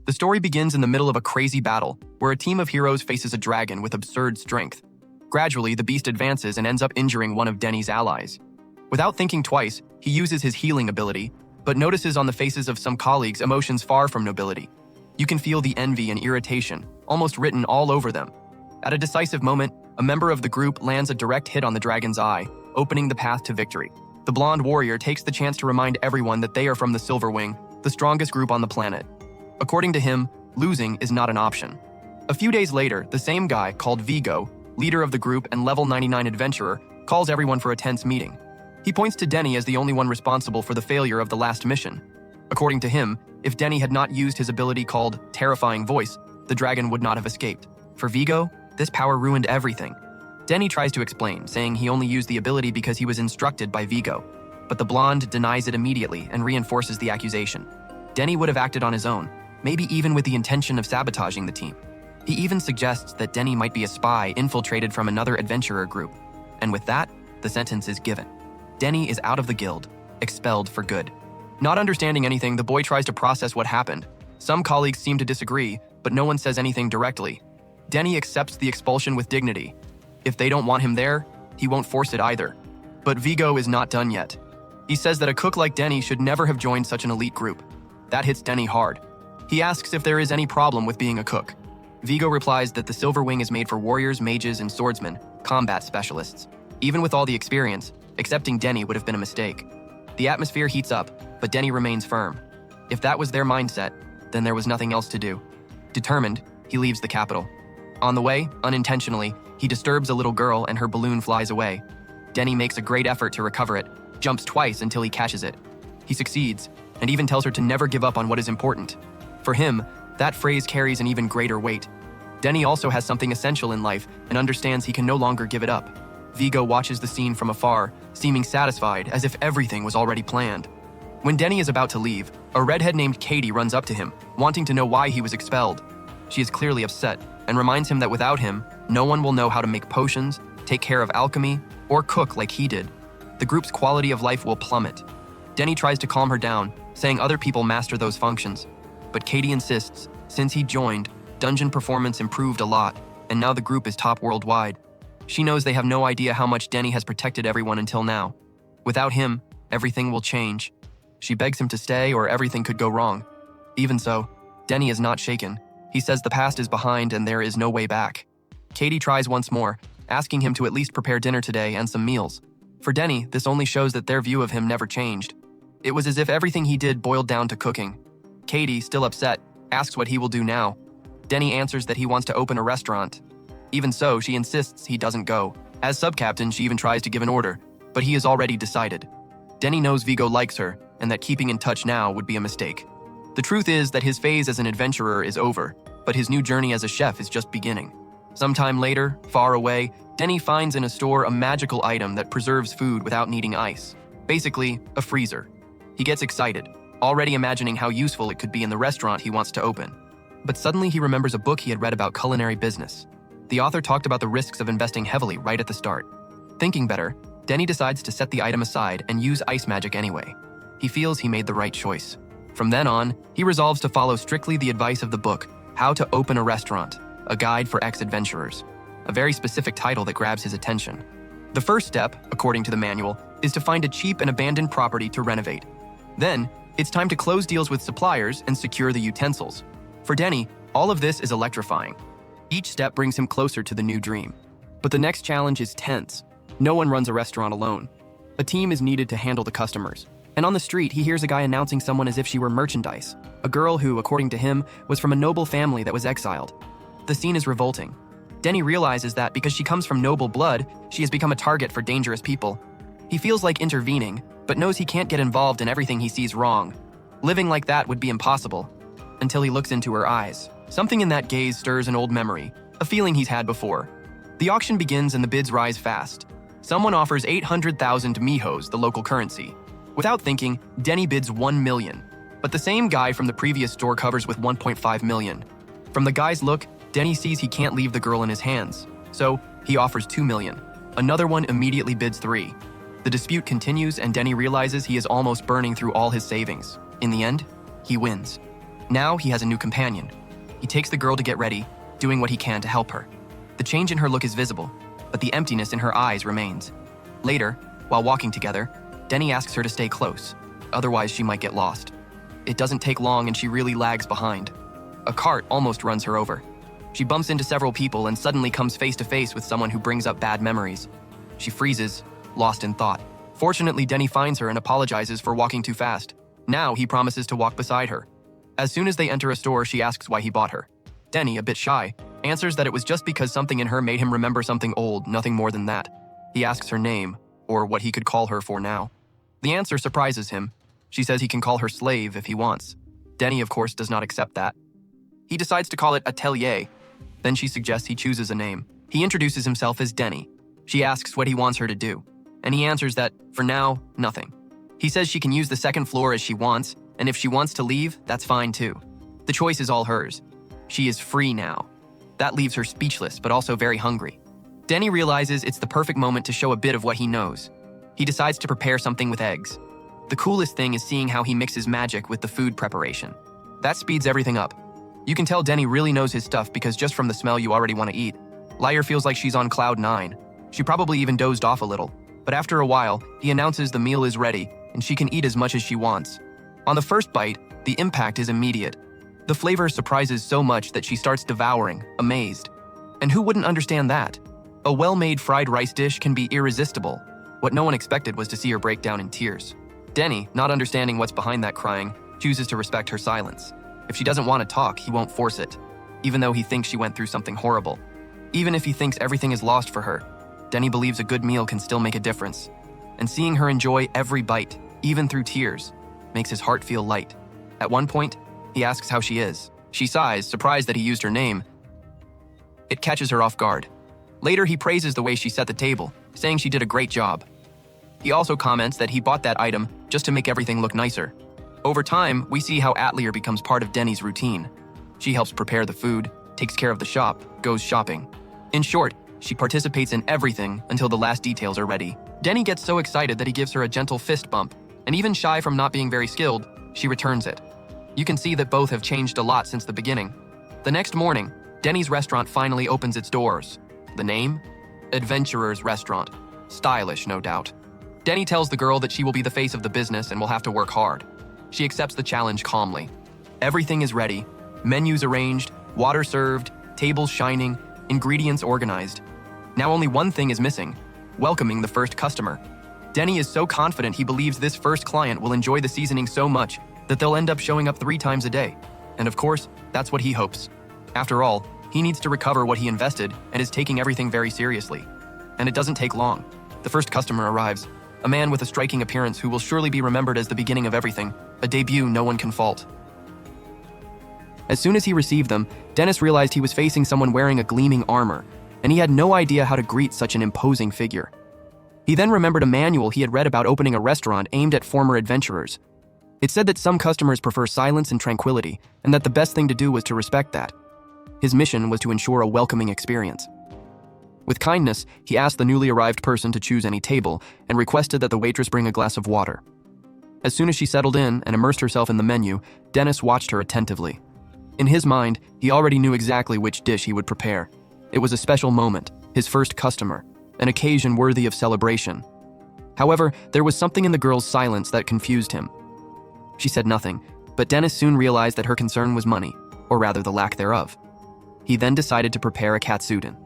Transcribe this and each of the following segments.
The story begins in the middle of a crazy battle, where a team of heroes faces a dragon with absurd strength. Gradually, the beast advances and ends up injuring one of Denny's allies. Without thinking twice, he uses his healing ability, but notices on the faces of some colleagues emotions far from nobility. You can feel the envy and irritation, almost written all over them. At a decisive moment, a member of the group lands a direct hit on the dragon's eye, opening the path to victory. The blonde warrior takes the chance to remind everyone that they are from the Silver Wing, the strongest group on the planet. According to him, losing is not an option. A few days later, the same guy, called Vigo, leader of the group and level 99 adventurer, calls everyone for a tense meeting. He points to Denny as the only one responsible for the failure of the last mission. According to him, if Denny had not used his ability called Terrifying Voice, the dragon would not have escaped. For Vigo, this power ruined everything. Denny tries to explain, saying he only used the ability because he was instructed by Vigo. But the blonde denies it immediately and reinforces the accusation. Denny would have acted on his own, maybe even with the intention of sabotaging the team. He even suggests that Denny might be a spy infiltrated from another adventurer group. And with that, the sentence is given. Denny is out of the guild, expelled for good. Not understanding anything, the boy tries to process what happened. Some colleagues seem to disagree, but no one says anything directly. Denny accepts the expulsion with dignity. If they don't want him there, he won't force it either. But Vigo is not done yet. He says that a cook like Denny should never have joined such an elite group. That hits Denny hard. He asks if there is any problem with being a cook. Vigo replies that the Silver Wing is made for warriors, mages, and swordsmen, combat specialists. Even with all the experience, accepting Denny would have been a mistake. The atmosphere heats up, but Denny remains firm. If that was their mindset, then there was nothing else to do. Determined, he leaves the capital. On the way, unintentionally, he disturbs a little girl and her balloon flies away. Denny makes a great effort to recover it, jumps twice until he catches it. He succeeds, and even tells her to never give up on what is important. For him, that phrase carries an even greater weight. Denny also has something essential in life and understands he can no longer give it up. Vigo watches the scene from afar, seeming satisfied as if everything was already planned. When Denny is about to leave, a redhead named Katie runs up to him, wanting to know why he was expelled. She is clearly upset and reminds him that without him, no one will know how to make potions, take care of alchemy, or cook like he did. The group's quality of life will plummet. Denny tries to calm her down, saying other people master those functions. But Katie insists, since he joined, dungeon performance improved a lot, and now the group is top worldwide. She knows they have no idea how much Denny has protected everyone until now. Without him, everything will change. She begs him to stay or everything could go wrong. Even so, Denny is not shaken. He says the past is behind and there is no way back. Katie tries once more, asking him to at least prepare dinner today and some meals. For Denny, this only shows that their view of him never changed. It was as if everything he did boiled down to cooking. Katie, still upset, asks what he will do now. Denny answers that he wants to open a restaurant. Even so, she insists he doesn't go. As sub-captain, she even tries to give an order, but he has already decided. Denny knows Vigo likes her, and that keeping in touch now would be a mistake. The truth is that his phase as an adventurer is over, but his new journey as a chef is just beginning. Sometime later, far away, Denny finds in a store a magical item that preserves food without needing ice. Basically, a freezer. He gets excited, already imagining how useful it could be in the restaurant he wants to open. But suddenly he remembers a book he had read about culinary business. The author talked about the risks of investing heavily right at the start. Thinking better, Denny decides to set the item aside and use ice magic anyway. He feels he made the right choice. From then on, he resolves to follow strictly the advice of the book, How to Open a Restaurant, a guide for ex-adventurers. A very specific title that grabs his attention. The first step, according to the manual, is to find a cheap and abandoned property to renovate. Then, it's time to close deals with suppliers and secure the utensils. For Denny, all of this is electrifying. Each step brings him closer to the new dream. But the next challenge is tense. No one runs a restaurant alone. A team is needed to handle the customers. And on the street, he hears a guy announcing someone as if she were merchandise. A girl who, according to him, was from a noble family that was exiled. The scene is revolting. Denny realizes that because she comes from noble blood, she has become a target for dangerous people. He feels like intervening, but knows he can't get involved in everything he sees wrong. Living like that would be impossible. Until he looks into her eyes. Something in that gaze stirs an old memory, a feeling he's had before. The auction begins and the bids rise fast. Someone offers 800,000 mihos, the local currency. Without thinking, Denny bids 1 million. But the same guy from the previous store covers with 1.5 million. From the guy's look, Denny sees he can't leave the girl in his hands. So, he offers 2 million. Another one immediately bids 3. The dispute continues and Denny realizes he is almost burning through all his savings. In the end, he wins. Now he has a new companion. He takes the girl to get ready, doing what he can to help her. The change in her look is visible, but the emptiness in her eyes remains. Later, while walking together, Denny asks her to stay close, otherwise she might get lost. It doesn't take long and she really lags behind. A cart almost runs her over. She bumps into several people and suddenly comes face to face with someone who brings up bad memories. She freezes, lost in thought. Fortunately, Denny finds her and apologizes for walking too fast. Now he promises to walk beside her. As soon as they enter a store, she asks why he bought her. Denny, a bit shy, answers that it was just because something in her made him remember something old, nothing more than that. He asks her name, or what he could call her for now. The answer surprises him. She says he can call her slave if he wants. Denny, of course, does not accept that. He decides to call it Atelier. Then she suggests he chooses a name. He introduces himself as Denny. She asks what he wants her to do, and he answers that, for now, nothing. He says she can use the second floor as she wants, and if she wants to leave, that's fine too. The choice is all hers. She is free now. That leaves her speechless, but also very hungry. Denny realizes it's the perfect moment to show a bit of what he knows. He decides to prepare something with eggs. The coolest thing is seeing how he mixes magic with the food preparation. That speeds everything up. You can tell Denny really knows his stuff because just from the smell you already want to eat. Lyre feels like she's on cloud 9. She probably even dozed off a little. But after a while, he announces the meal is ready and she can eat as much as she wants. On the first bite, the impact is immediate. The flavor surprises so much that she starts devouring, amazed. And who wouldn't understand that? A well-made fried rice dish can be irresistible. What no one expected was to see her break down in tears. Denny, not understanding what's behind that crying, chooses to respect her silence. If she doesn't want to talk, he won't force it, even though he thinks she went through something horrible. Even if he thinks everything is lost for her, Denny believes a good meal can still make a difference. And seeing her enjoy every bite, even through tears, makes his heart feel light. At one point, he asks how she is. She sighs, surprised that he used her name. It catches her off guard. Later, he praises the way she set the table, saying she did a great job. He also comments that he bought that item just to make everything look nicer. Over time, we see how Atelier becomes part of Denny's routine. She helps prepare the food, takes care of the shop, goes shopping. In short, she participates in everything until the last details are ready. Denny gets so excited that he gives her a gentle fist bump, and even shy from not being very skilled, she returns it. You can see that both have changed a lot since the beginning. The next morning, Denny's restaurant finally opens its doors. The name? Adventurer's Restaurant. Stylish, no doubt. Denny tells the girl that she will be the face of the business and will have to work hard. She accepts the challenge calmly. Everything is ready. Menus arranged, water served, tables shining, ingredients organized. Now only one thing is missing: welcoming the first customer. Denny is so confident he believes this first client will enjoy the seasoning so much that they'll end up showing up 3 times a day. And of course, that's what he hopes. After all, he needs to recover what he invested and is taking everything very seriously. And it doesn't take long. The first customer arrives, a man with a striking appearance who will surely be remembered as the beginning of everything, a debut no one can fault. As soon as he received them, Dennis realized he was facing someone wearing a gleaming armor, and he had no idea how to greet such an imposing figure. He then remembered a manual he had read about opening a restaurant aimed at former adventurers. It said that some customers prefer silence and tranquility, and that the best thing to do was to respect that. His mission was to ensure a welcoming experience. With kindness, he asked the newly arrived person to choose any table and requested that the waitress bring a glass of water. As soon as she settled in and immersed herself in the menu, Dennis watched her attentively. In his mind, he already knew exactly which dish he would prepare. It was a special moment, his first customer, an occasion worthy of celebration. However, there was something in the girl's silence that confused him. She said nothing, but Dennis soon realized that her concern was money, or rather the lack thereof. He then decided to prepare a katsudon.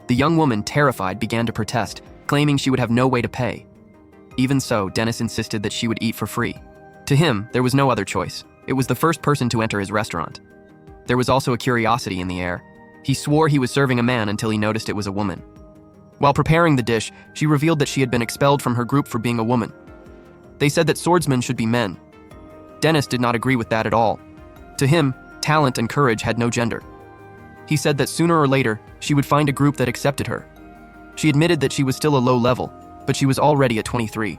The young woman, terrified, began to protest, claiming she would have no way to pay. Even so, Dennis insisted that she would eat for free. To him, there was no other choice. It was the first person to enter his restaurant. There was also a curiosity in the air. He swore he was serving a man until he noticed it was a woman. While preparing the dish, she revealed that she had been expelled from her group for being a woman. They said that swordsmen should be men. Dennis did not agree with that at all. To him, talent and courage had no gender. He said that sooner or later, she would find a group that accepted her. She admitted that she was still a low level, but she was already at 23.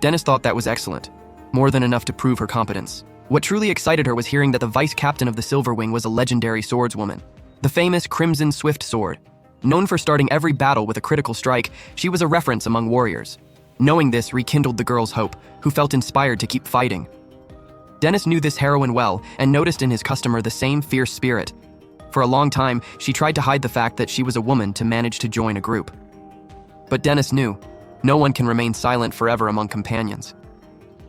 Dennis thought that was excellent, more than enough to prove her competence. What truly excited her was hearing that the vice captain of the Silver Wing was a legendary swordswoman, the famous Crimson Swift Sword. Known for starting every battle with a critical strike, she was a reference among warriors. Knowing this rekindled the girl's hope, who felt inspired to keep fighting. Dennis knew this heroine well and noticed in his customer the same fierce spirit. For a long time, she tried to hide the fact that she was a woman to manage to join a group. But Dennis knew, no one can remain silent forever among companions.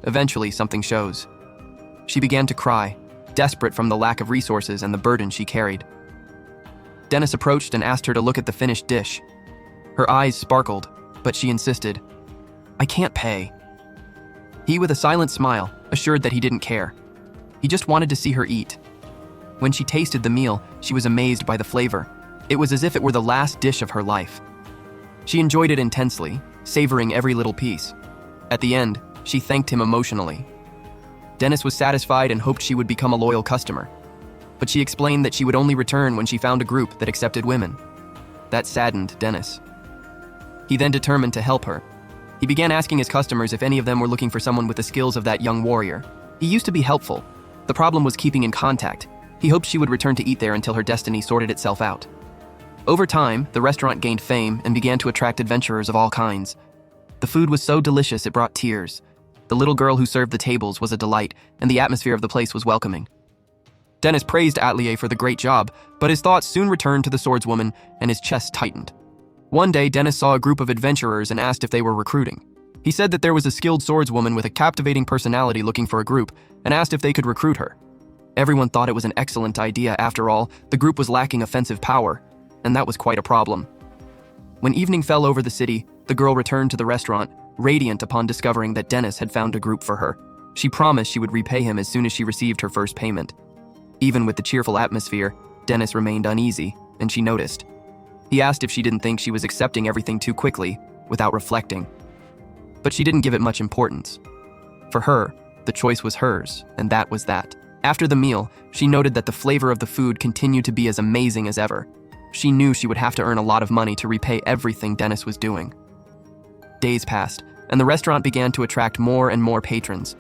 Eventually, something shows. She began to cry, desperate from the lack of resources and the burden she carried. Dennis approached and asked her to look at the finished dish. Her eyes sparkled, but she insisted, "I can't pay." He, with a silent smile, assured that he didn't care. He just wanted to see her eat. When she tasted the meal, she was amazed by the flavor. It was as if it were the last dish of her life. She enjoyed it intensely, savoring every little piece. At the end, she thanked him emotionally. Dennis was satisfied and hoped she would become a loyal customer. But she explained that she would only return when she found a group that accepted women. That saddened Dennis. He then determined to help her. He began asking his customers if any of them were looking for someone with the skills of that young warrior. He used to be helpful. The problem was keeping in contact. He hoped she would return to eat there until her destiny sorted itself out. Over time, the restaurant gained fame and began to attract adventurers of all kinds. The food was so delicious it brought tears. The little girl who served the tables was a delight, and the atmosphere of the place was welcoming. Dennis praised Atelier for the great job, but his thoughts soon returned to the swordswoman, and his chest tightened. One day, Dennis saw a group of adventurers and asked if they were recruiting. He said that there was a skilled swordswoman with a captivating personality looking for a group, and asked if they could recruit her. Everyone thought it was an excellent idea. After all, the group was lacking offensive power, and that was quite a problem. When evening fell over the city, the girl returned to the restaurant, radiant upon discovering that Dennis had found a group for her. She promised she would repay him as soon as she received her first payment. Even with the cheerful atmosphere, Dennis remained uneasy, and she noticed. He asked if she didn't think she was accepting everything too quickly, without reflecting. But she didn't give it much importance. For her, the choice was hers, and that was that. After the meal, she noted that the flavor of the food continued to be as amazing as ever. She knew she would have to earn a lot of money to repay everything Dennis was doing. Days passed, and the restaurant began to attract more and more patrons.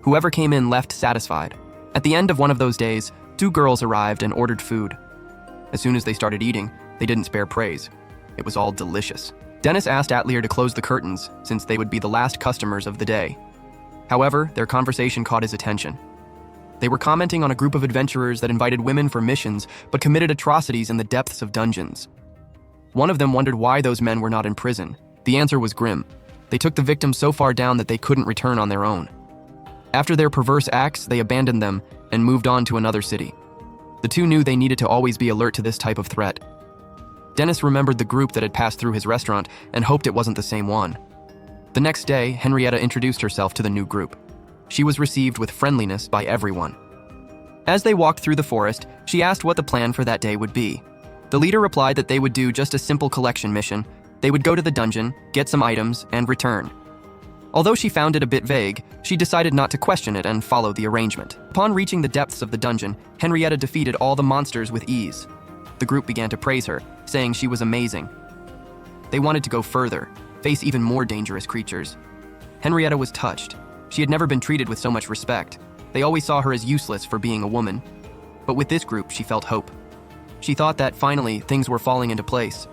Whoever came in left satisfied. At the end of one of those days, 2 girls arrived and ordered food. As soon as they started eating, they didn't spare praise. It was all delicious. Dennis asked Atelier to close the curtains, since they would be the last customers of the day. However, their conversation caught his attention. They were commenting on a group of adventurers that invited women for missions, but committed atrocities in the depths of dungeons. One of them wondered why those men were not in prison. The answer was grim. They took the victims so far down that they couldn't return on their own. After their perverse acts, they abandoned them and moved on to another city. The 2 knew they needed to always be alert to this type of threat. Dennis remembered the group that had passed through his restaurant and hoped it wasn't the same one. The next day, Henrietta introduced herself to the new group. She was received with friendliness by everyone. As they walked through the forest, she asked what the plan for that day would be. The leader replied that they would do just a simple collection mission. They would go to the dungeon, get some items, and return. Although she found it a bit vague, she decided not to question it and follow the arrangement. Upon reaching the depths of the dungeon, Henrietta defeated all the monsters with ease. The group began to praise her, saying she was amazing. They wanted to go further, face even more dangerous creatures. Henrietta was touched. She had never been treated with so much respect. They always saw her as useless for being a woman. But with this group, she felt hope. She thought that finally, things were falling into place.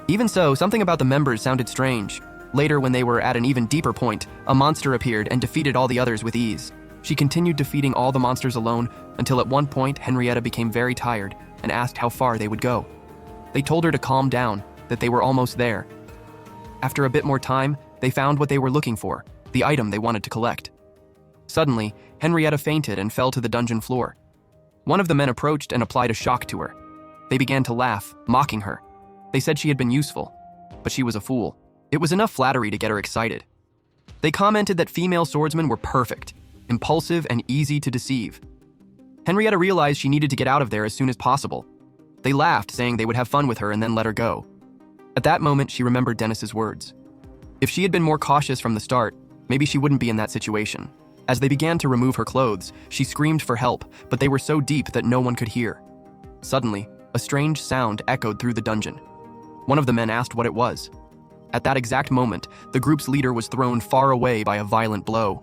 Even so, something about the members sounded strange. Later, when they were at an even deeper point, a monster appeared and defeated all the others with ease. She continued defeating all the monsters alone until at one point, Henrietta became very tired and asked how far they would go. They told her to calm down, that they were almost there. After a bit more time, they found what they were looking for, the item they wanted to collect. Suddenly, Henrietta fainted and fell to the dungeon floor. One of the men approached and applied a shock to her. They began to laugh, mocking her. They said she had been useful, but she was a fool. It was enough flattery to get her excited. They commented that female swordsmen were perfect, impulsive, and easy to deceive. Henrietta realized she needed to get out of there as soon as possible. They laughed, saying they would have fun with her and then let her go. At that moment, she remembered Dennis's words. If she had been more cautious from the start, maybe she wouldn't be in that situation. As they began to remove her clothes, she screamed for help, but they were so deep that no one could hear. Suddenly, a strange sound echoed through the dungeon. One of the men asked what it was. At that exact moment, the group's leader was thrown far away by a violent blow.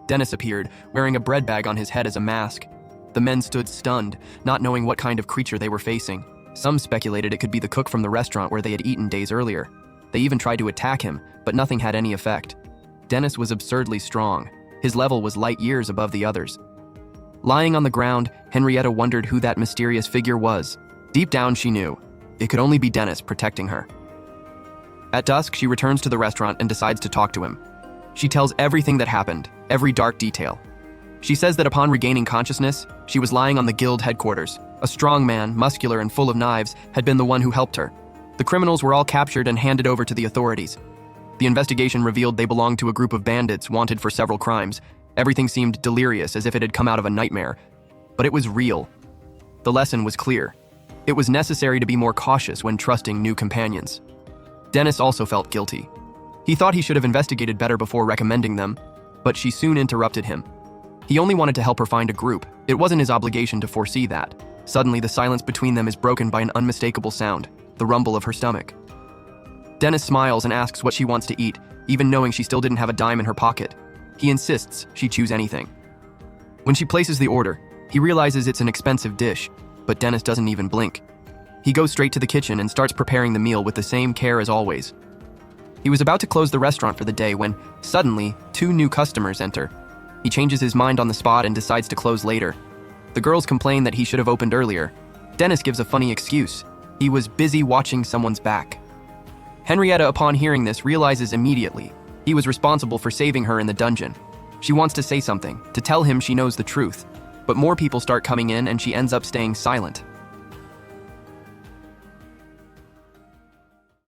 Dennis appeared, wearing a bread bag on his head as a mask. The men stood stunned, not knowing what kind of creature they were facing. Some speculated it could be the cook from the restaurant where they had eaten days earlier. They even tried to attack him, but nothing had any effect. Dennis was absurdly strong. His level was light years above the others. Lying on the ground, Henrietta wondered who that mysterious figure was. Deep down, she knew. It could only be Dennis protecting her. At dusk, she returns to the restaurant and decides to talk to him. She tells everything that happened, every dark detail. She says that upon regaining consciousness, she was lying on the guild headquarters. A strong man, muscular and full of knives, had been the one who helped her. The criminals were all captured and handed over to the authorities. The investigation revealed they belonged to a group of bandits wanted for several crimes. Everything seemed delirious, as if it had come out of a nightmare. But it was real. The lesson was clear. It was necessary to be more cautious when trusting new companions. Dennis also felt guilty. He thought he should have investigated better before recommending them, but she soon interrupted him. He only wanted to help her find a group. It wasn't his obligation to foresee that. Suddenly, the silence between them is broken by an unmistakable sound, the rumble of her stomach. Dennis smiles and asks what she wants to eat, even knowing she still didn't have a dime in her pocket. He insists she choose anything. When she places the order, he realizes it's an expensive dish, but Dennis doesn't even blink. He goes straight to the kitchen and starts preparing the meal with the same care as always. He was about to close the restaurant for the day when, suddenly, 2 new customers enter. He changes his mind on the spot and decides to close later. The girls complain that he should have opened earlier. Dennis gives a funny excuse. He was busy watching someone's back. Henrietta, upon hearing this, realizes immediately he was responsible for saving her in the dungeon. She wants to say something, to tell him she knows the truth, but more people start coming in and she ends up staying silent.